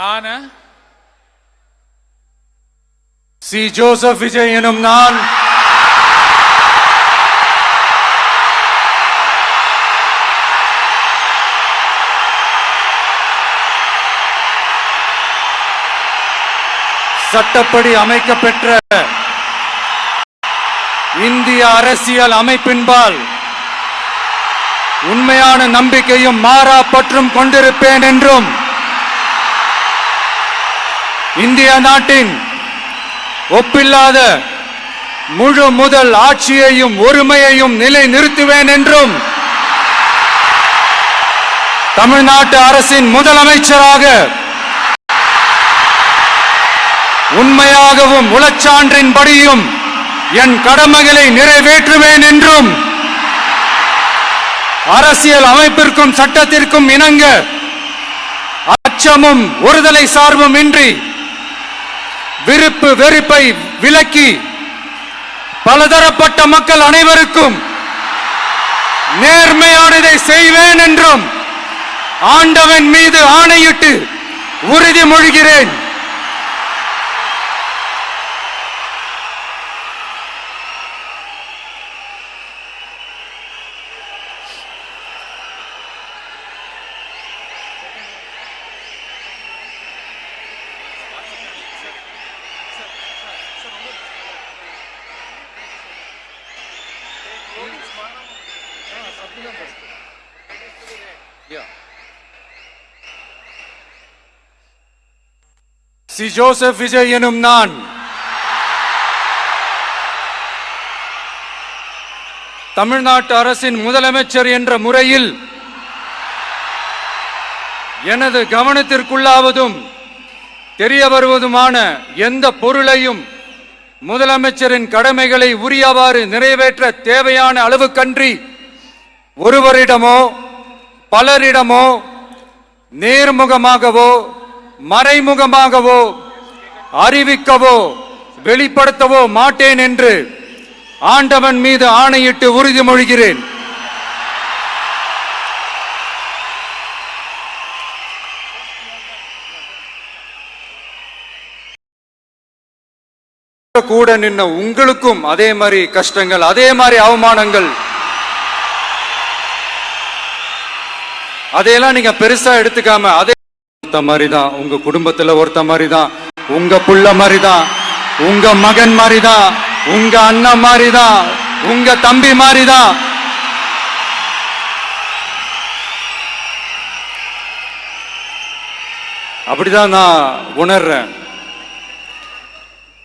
நான் C. Joseph Vijay எனும் நான் சட்டப்படி அமைக்கப்பெற்ற இந்திய அரசியல் அமைப்பின்பால் உண்மையான நம்பிக்கையும் மாறா பற்றும் கொண்டிருப்பேன் என்றும் இந்திய நாட்டின் ஒப்பில்லாத முழு முதல் ஆட்சியையும் ஒருமையையும் நிலை நிறுத்துவேன் என்றும் தமிழ்நாட்டு அரசின் முதலமைச்சராக உண்மையாகவும் உளச்சான்றின்படியும் என் கடமைகளை நிறைவேற்றுவேன் என்றும் அரசியல் அமைப்பிற்கும் சட்டத்திற்கும் இணங்க அச்சமும் ஒருதலை சார்பும் இன்றி விருப்பு வெறுப்பை விலக்கி பலதரப்பட்ட மக்கள் அனைவருக்கும் நேர்மையானதை செய்வேன் என்றும் ஆண்டவன் மீது ஆணையிட்டு உறுதிமொழிகிறேன். சி. ஜோசப் விஜய் எனும் நான் தமிழ்நாட்டு அரசின் முதலமைச்சர் என்ற முறையில் எனது கவனத்திற்குள்ளாவதும் தெரிய வருவதுமான எந்த பொருளையும் முதலமைச்சரின் கடமைகளை உரியவாறு நிறைவேற்ற தேவையான அளவுக்கன்றி ஒருவரிடமோ பலரிடமோ நேர்முகமாகவோ மறைமுகமாகவோ அறிவிக்கவோ வெளிப்படுத்தவோ மாட்டேன் என்று ஆண்டவன் மீது ஆணையிட்டு உறுதிமொழிகிறேன். கூட நின்ன உங்களுக்கும் அதே மாதிரி கஷ்டங்கள், அதே மாதிரி அவமானங்கள், அதையெல்லாம் நீங்க பெருசா எடுத்துக்காம அதே மாதிரிதான் உங்க குடும்பத்துல ஒருத்த மாதிரிதான், உங்க புள்ள மாதிரிதான், உங்க மகன் மாதிரிதான், உங்க அண்ணன் மாதிரிதான், உங்க தம்பி மாதிரிதான். அப்படிதான் நான் உணர்றேன்.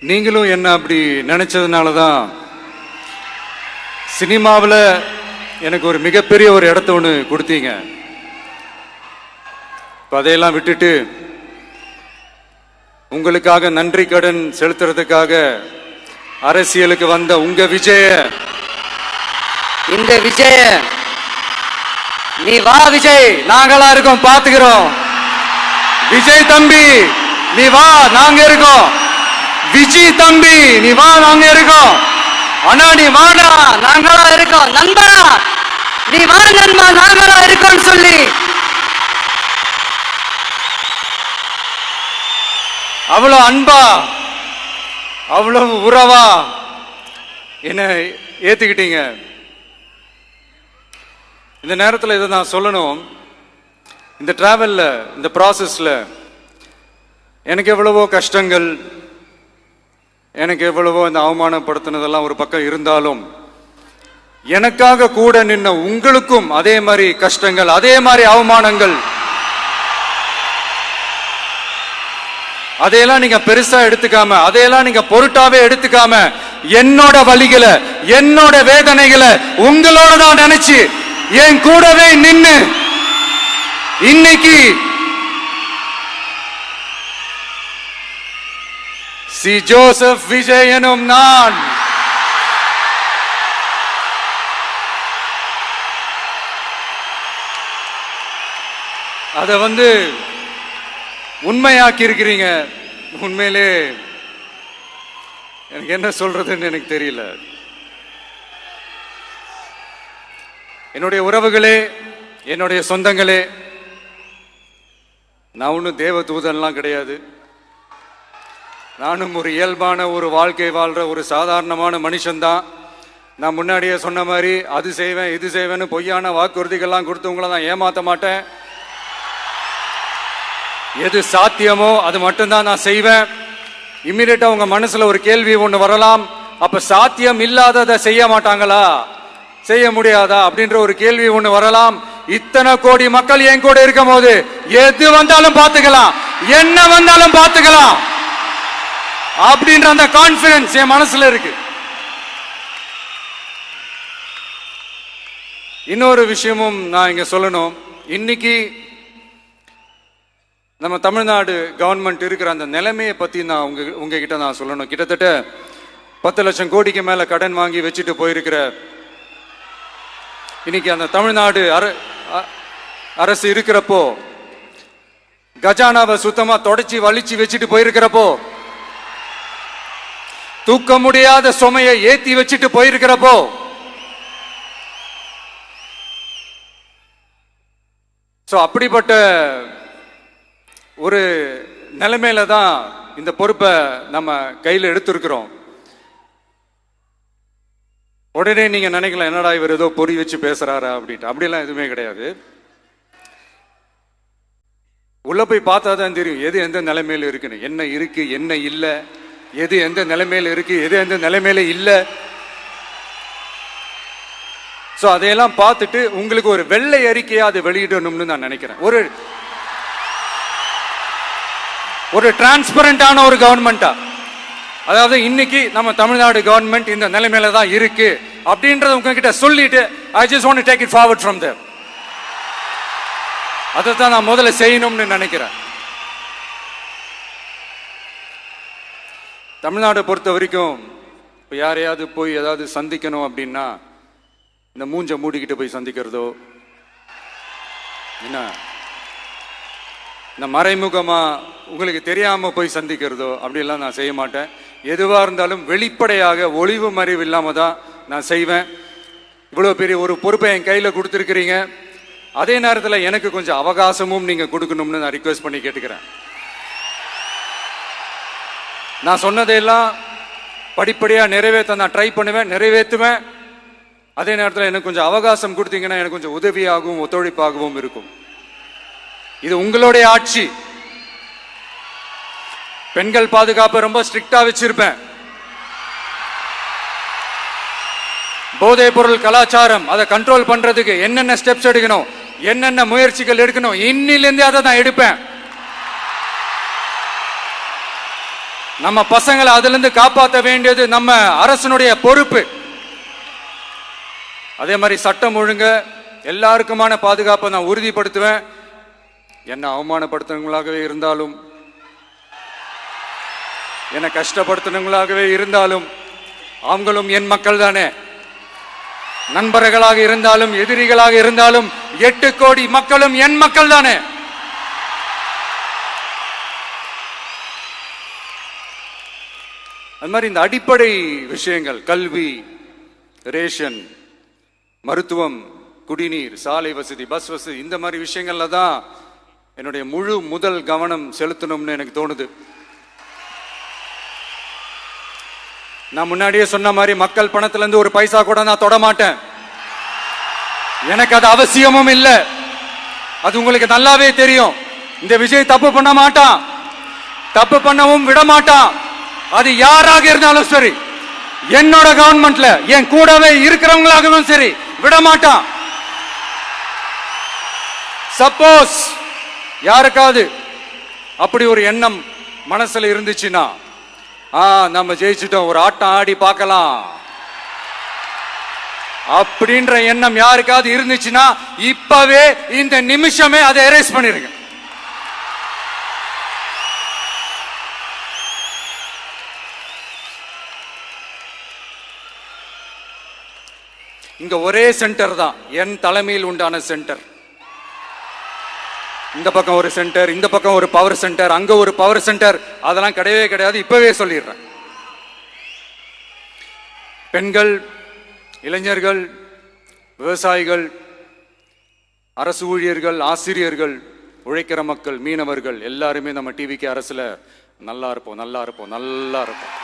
நீங்களும் என்ன அப்படி நினைச்சதுனாலதான் சினிமாவில் எனக்கு ஒரு மிகப்பெரிய ஒரு இடத்த ஒன்று கொடுத்தீங்க. அதையெல்லாம் விட்டுட்டு உங்களுக்காக நன்றி கடன் செலுத்துறதுக்காக அரசியலுக்கு வந்த உங்க விஜய, இந்த விஜய நீ வா விஜய், நாங்களா இருக்கோம், பாத்துக்கிறோம். விஜய் தம்பி நீ வா, நாங்க இருக்கோம். விஜய் தம்பி நீ வா, நாங்க இருக்கோம். அண்ணா நீ வாடா, நாங்களா இருக்கோம். நண்பா நீ வா நண்பா, நாங்களா இருக்கோம் சொல்லி அவ்வளவு அன்பா அவ்வளவு உறவா என்ன ஏத்துக்கிட்டீங்க. இந்த நேரத்தில் இதை நான் சொல்லணும். இந்த டிராவல்ல, இந்த ப்ராசஸ்ல எனக்கு எவ்வளவோ கஷ்டங்கள், எனக்கு எவ்வளவோ இந்த அவமானப்படுத்தினதெல்லாம் ஒரு பக்கம் இருந்தாலும் எனக்காக கூட நின்ன உங்களுக்கும் அதே மாதிரி கஷ்டங்கள், அதே மாதிரி அவமானங்கள், அதையெல்லாம் நீங்க பெருசா எடுத்துக்காம, அதையெல்லாம் நீங்க பொருட்டாவே எடுத்துக்காம என்னோட வலிகளை, என்னோட வேதனைகளை உங்களோட தான் நினைச்சு என் கூடவே நின்னு இன்னைக்கு சி. ஜோசப் விஜய் எனும் நான் அதை உண்மையாக்கி இருக்கிறீங்க. உண்மையிலே எனக்கு என்ன சொல்றதுன்னு எனக்கு தெரியல. என்னுடைய உறவுகளே, என்னுடைய சொந்தங்களே, நான் ஒன்றும் தேவ தூதன்லாம் கிடையாது. நானும் ஒரு இயல்பான ஒரு வாழ்க்கை வாழ்கிற ஒரு சாதாரணமான மனுஷன்தான். நான் முன்னாடியே சொன்ன மாதிரி அது செய்வேன் இது செய்வேன்னு பொய்யான வாக்குறுதிகள்லாம் கொடுத்தவங்கள நான் ஏமாற்ற மாட்டேன். எது சாத்தியமோ அது மட்டும்தான் நான் செய்வேன். இம்மிடியட்டா உங்க மனசுல ஒரு கேள்வி ஒன்று வரலாம், அப்ப சாத்தியம் இல்லாததை செய்ய மாட்டாங்களா, செய்ய முடியாதா அப்படின்ற ஒரு கேள்வி ஒன்று வரலாம். இத்தனை கோடி மக்கள் என் கூட இருக்கும் போது எது வந்தாலும் பார்த்துக்கலாம், என்ன வந்தாலும் பார்த்துக்கலாம் அப்படின்ற அந்த கான்பிடன்ஸ் என் மனசுல இருக்கு. இன்னொரு விஷயமும் நான் இங்க சொல்லணும். இன்னைக்கு நம்ம தமிழ்நாடு கவர்மெண்ட் இருக்கிற அந்த நிலைமையை பத்தி நான் உங்ககிட்ட நான் சொல்லணும். கிட்டத்தட்ட 10 லட்சம் கோடிக்கு மேல கடன் வாங்கி வச்சுட்டு போயிருக்கிற இன்னைக்கு அந்த தமிழ்நாடு அரசு இருக்கிறப்போ, கஜானாவை சுத்தமா தொடச்சி வலிச்சு வச்சுட்டு போயிருக்கிறப்போ, தூக்க முடியாத சுமையை ஏத்தி வச்சுட்டு போயிருக்கிறப்போ, அப்படிப்பட்ட ஒரு நிலைமையில தான் இந்த பொறுப்பை நம்ம கையில் எடுத்திருக்கிறோம். உடனே நீங்க நினைக்கலாம், என்னடா இவர் ஏதோ பொறி வச்சு பேசுறாரா அப்படின்ட்டு. அப்படிலாம் எதுவுமே கிடையாது. உள்ள போய் பார்த்தா தான் தெரியும் எது எந்த நிலைமையில இருக்குன்னு, என்ன இருக்கு என்ன இல்லை, எது எந்த நிலைமையில இருக்கு எது எந்த நிலைமையில இல்லை. சோ அதையெல்லாம் பார்த்துட்டு உங்களுக்கு ஒரு வெள்ளை அறிக்கையா அதை வெளியிடணும்னு நான் நினைக்கிறேன். ஒரு டிரான்ஸ்பரண்டான ஒரு கவர்மெண்டா, அதாவது இன்னைக்கு நம்ம தமிழ்நாடு கவர்மெண்ட் இந்த நிலைமையில தான் இருக்கு அப்படின்றத உங்ககிட்ட சொல்லிட்டு I just want to take it forward from there. அதைத்தான் நான் முதல்ல செய்யணும்னு நினைக்கிறேன். தமிழ்நாடை பொறுத்த வரைக்கும் இப்போ யாரையாவது போய் ஏதாவது சந்திக்கணும் அப்படின்னா இந்த மூஞ்ச மூடிக்கிட்டு போய் சந்திக்கிறதோ, என்ன இந்த மறைமுகமா உங்களுக்கு தெரியாம போய் சந்திக்கிறதோ அப்படியெல்லாம் நான் செய்ய மாட்டேன். எதுவா இருந்தாலும் வெளிப்படையாக ஒளிவு மறைவு இல்லாம தான் நான் செய்வேன். இவ்வளவு பெரிய ஒரு பொறுப்பை என் கையில கொடுத்துருக்கிறீங்க. அதே நேரத்தில் எனக்கு கொஞ்சம் அவகாசமும் நீங்க கொடுக்கணும்னு நான் ரிக்வெஸ்ட் பண்ணி கேட்டுக்கிறேன். நான் சொன்னதையெல்லாம் படிப்படியா நிறைவேற்ற நான் ட்ரை பண்ணுவேன், நிறைவேற்றுவேன். அதே நேரத்தில் எனக்கு கொஞ்சம் அவகாசம் கொடுத்தீங்கன்னா எனக்கு கொஞ்சம் உதவியாகவும் ஒத்துழைப்பாகவும் இருக்கும். இது உங்களுடைய ஆட்சி. பெண்கள் பாதுகாப்பை ரொம்ப ஸ்ட்ரிக்டா வச்சிருப்பேன். போதைப் பொருள் கலாச்சாரம் அதை கண்ட்ரோல் பண்றதுக்கு என்னென்ன ஸ்டெப்ஸ் எடுக்கணும், என்னென்ன முயற்சிகள் எடுக்கணும், இன்னிலிருந்து அதை நான் எடுப்பேன். நம்ம பசங்களை அதுல இருந்து காப்பாற்ற வேண்டியது நம்ம அரசனுடைய பொறுப்பு. அதே மாதிரி சட்டம் ஒழுங்கு எல்லாருக்குமான பாதுகாப்பை நான் உறுதிப்படுத்துவேன். என்ன அவமானப்படுத்துறவங்களாகவே இருந்தாலும், என்ன கஷ்டப்படுத்துறவங்களாகவே இருந்தாலும், அவங்களும் என் மக்கள் தானே. நண்பர்களாக இருந்தாலும் எதிரிகளாக இருந்தாலும் 8 கோடி மக்களும் என் மக்கள் தானே. அது மாதிரி இந்த அடிப்படை விஷயங்கள், கல்வி, ரேஷன், மருத்துவம், குடிநீர், சாலை வசதி, பஸ் வசதி, இந்த மாதிரி விஷயங்கள்ல தான் என்னுடைய முதல் கவனம் செலுத்தணும்னு எனக்கு தோணுது. நான் முன்னாடியே சொன்ன மாதிரி மக்கள் பணத்துல இருந்து ஒரு பைசா கூட நான் தொட மாட்டேன். எனக்கு அது அவசியமும் இல்லை. அது உங்களுக்கு நல்லாவே தெரியும். இந்த விஜய் தப்பு பண்ண மாட்டான், தப்பு பண்ணவும் விட மாட்டான். அது யாராக இருந்தாலும் சரி, என்னோட கவர்மெண்ட்ல என் கூடவே இருக்கிறவங்களாகவும் சரி விட மாட்டான். சப்போஸ் யாருக்காவது அப்படி ஒரு எண்ணம் மனசுல இருந்துச்சுன்னா, நம்ம ஜெயிச்சுட்டோம், ஒரு ஆட்டம் ஆடி பார்க்கலாம் அப்படின்ற எண்ணம் யாருக்காவது இருந்துச்சுன்னா இப்பவே இந்த நிமிஷமே அதை எரேஸ் பண்ணிருங்க. இங்க ஒரே சென்டர் தான், என் தலைமையில் உண்டான சென்டர். இந்த பக்கம் ஒரு சென்டர், இந்த பக்கம் ஒரு பவர் சென்டர், அங்க ஒரு பவர் சென்டர், அதெல்லாம் கிடையவே கிடையாது. இப்பவே சொல்லிடுறேன். பெண்கள், இளைஞர்கள், விவசாயிகள், அரசு ஊழியர்கள், ஆசிரியர்கள், உழைக்கிற மக்கள், மீனவர்கள் எல்லாருமே நம்ம டிவிக்கு அரசுல நல்லா இருப்போம், நல்லா இருப்போம், நல்லா இருப்போம்.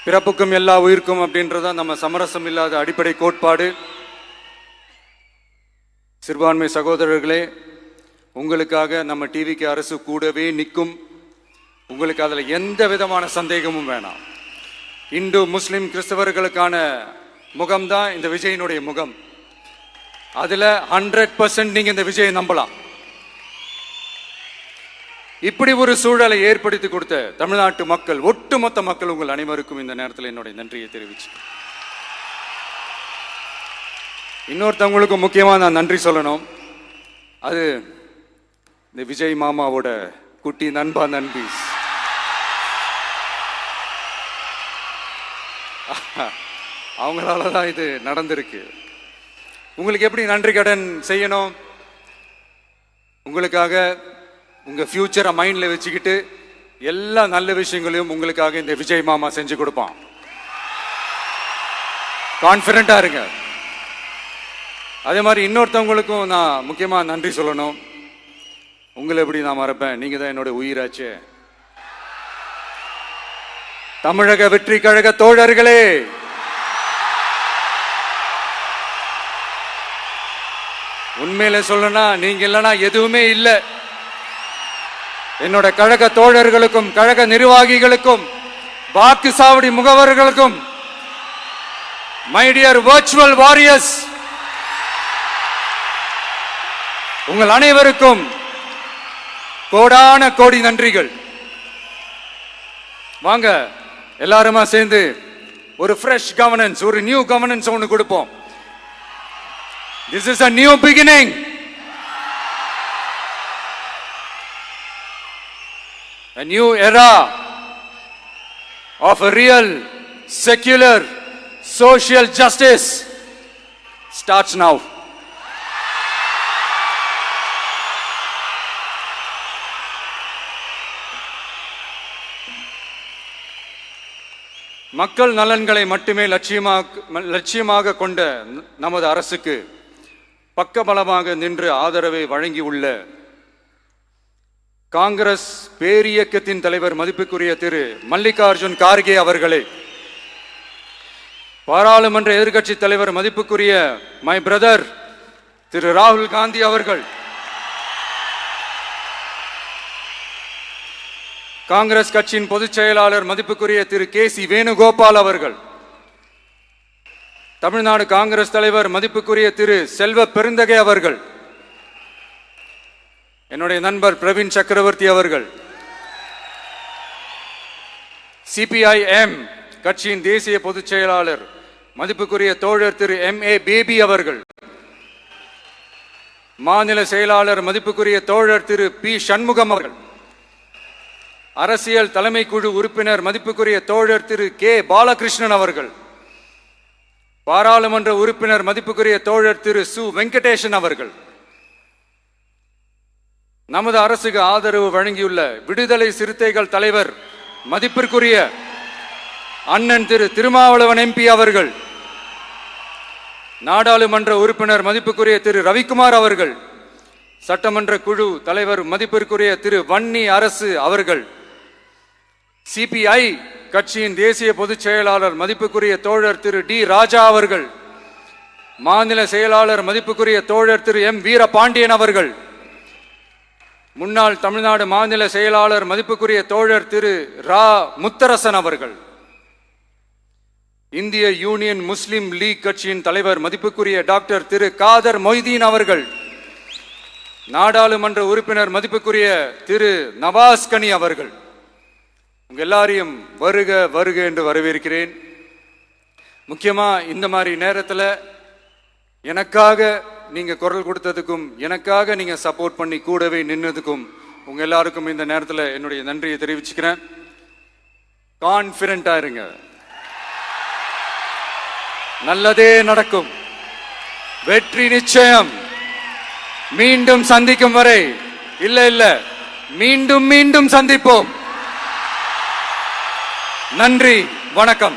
பிறப்புக்கும் எல்லா உயிர்க்கும் அப்படின்றத நம்ம சமரசம் இல்லாத அடிப்படை கோட்பாடு. சிறுபான்மை சகோதரர்களே, உங்களுக்காக நம்ம டிவிக்கு அரசு கூடவே நிற்கும். உங்களுக்கு அதில் எந்த விதமான சந்தேகமும் வேணாம். இந்து முஸ்லிம் கிறிஸ்தவர்களுக்கான முகம்தான் இந்த விஜயினுடைய முகம். அதுல 100% நீங்க இந்த விஜயை நம்பலாம். இப்படி ஒரு சூழலை ஏற்படுத்தி கொடுத்த தமிழ்நாட்டு மக்கள், ஒட்டுமொத்த மக்கள், உங்கள் அனைவருக்கும் இந்த நேரத்தில் என்னுடைய நன்றியை தெரிவிச்சு, இன்னொருத்தவங்களுக்கும் முக்கியமா நான் நன்றி சொல்லணும். அது இந்த விஜய் மாமாவோட குட்டி நண்பா நண்பி. அவங்களாலதான் இது நடந்திருக்கு. உங்களுக்கு எப்படி நன்றி கடன் செய்யணும்? உங்களுக்காக உங்க ஃபியூச்சரை மைண்ட்ல வச்சுக்கிட்டு எல்லா நல்ல விஷயங்களையும் உங்களுக்காக இந்த விஜய் மாமா செஞ்சு கொடுப்பான். கான்பிடண்டா இருங்க. அதே மாதிரி இன்னொருத்தவங்களுக்கும் நான் முக்கியமா நன்றி சொல்லணும். உங்களை எப்படி நான் மறப்பேன்? நீங்க தான் என்னோட உயிராச்சே. தமிழக வெற்றி கழக தோழர்களே, உண்மையில சொல்லணும்னா நீங்க இல்லைன்னா எதுவுமே இல்லை. என்னோட கழக தோழர்களுக்கும், கழக நிர்வாகிகளுக்கும், வாக்கு சாவடி முகவர்களுக்கும், மை டியர் வர்ச்சுவல் வாரியர்ஸ், உங்கள் அனைவருக்கும் கோடான கோடி நன்றிகள். வாங்க எல்லாருமா சேர்ந்து ஒரு ஃப்ரெஷ் கவர்னன்ஸ், ஒரு நியூ கவர்னன்ஸ் ஒன்று கொடுப்போம். This is a new beginning. A new era of a real, secular, social justice starts now. மக்கள் நலன்களை மட்டுமே லட்சியமாக கொண்ட நமது அரசுக்கு பக்கபலமாக நின்று ஆதரவை வழங்கியுள்ள காங்கிரஸ் பேரியக்கத்தின் தலைவர் மதிப்புக்குரிய திரு மல்லிகார்ஜுன் கார்கே அவர்களே, பாராளுமன்ற எதிர்க்கட்சி தலைவர் மதிப்புக்குரிய மை பிரதர் திரு ராகுல் காந்தி அவர்கள், காங்கிரஸ் கட்சியின் பொதுச் செயலாளர் மதிப்புக்குரிய திரு கே.சி. வேணுகோபால் அவர்கள், தமிழ்நாடு காங்கிரஸ் தலைவர் மதிப்புக்குரிய திரு செல்வ பெருந்தகை அவர்கள், என்னுடைய நண்பர் பிரவீன் சக்கரவர்த்தி அவர்கள், சிபிஐஎம் கட்சியின் தேசிய பொதுச் செயலாளர் மதிப்புக்குரிய தோழர் திரு M.A. பேபி அவர்கள், மாநில செயலாளர் மதிப்புக்குரிய தோழர் திரு பி. சண்முகம் அவர்கள், அரசியல் தலைமை குழு உறுப்பினர் மதிப்புக்குரிய தோழர் திரு கே. பாலகிருஷ்ணன் அவர்கள், பாராளுமன்ற உறுப்பினர் மதிப்புக்குரிய தோழர் திரு சு. வெங்கடேசன் அவர்கள், நமது அரசுக்கு ஆதரவு வழங்கியுள்ள விடுதலை சிறுத்தைகள் தலைவர் மதிப்பிற்குரிய அண்ணன் திரு திருமாவளவன் MP அவர்கள், நாடாளுமன்ற உறுப்பினர் மதிப்புக்குரிய திரு ரவிக்குமார் அவர்கள், சட்டமன்ற குழு தலைவர் மதிப்பிற்குரிய திரு வன்னி அரசு அவர்கள், சிபிஐ கட்சியின் தேசிய பொதுச் செயலாளர் மதிப்புக்குரிய தோழர் திரு டி. ராஜா அவர்கள், மாநில செயலாளர் மதிப்புக்குரிய தோழர் திரு M. வீரபாண்டியன் அவர்கள், முன்னாள் தமிழ்நாடு மாநில செயலாளர் மதிப்புக்குரிய தோழர் திரு ரா. முத்தரசன் அவர்கள், இந்திய யூனியன் முஸ்லிம் லீக் கட்சியின் தலைவர் மதிப்புக்குரிய டாக்டர் திரு காதர் மொய்தீன் அவர்கள், நாடாளுமன்ற உறுப்பினர் மதிப்புக்குரிய திரு நவாஸ் கனி அவர்கள், உங்க எல்லாரையும் வருக வருக என்று வரவேற்கிறேன். முக்கியமா இந்த மாதிரி நேரத்தில் எனக்காக நீங்க குரல் கொடுத்ததுக்கும், எனக்காக நீங்க சப்போர்ட் பண்ணி கூடவே நின்னதுக்கும் உங்க எல்லாருக்கும் இந்த நேரத்தில் என்னுடைய நன்றியை தெரிவிச்சுக்கிறேன். கான்பிடண்டா இருங்க, நல்லதே நடக்கும், வெற்றி நிச்சயம். மீண்டும் சந்திக்கும் வரை இல்ல மீண்டும் மீண்டும் சந்திப்போம். நன்றி, வணக்கம்.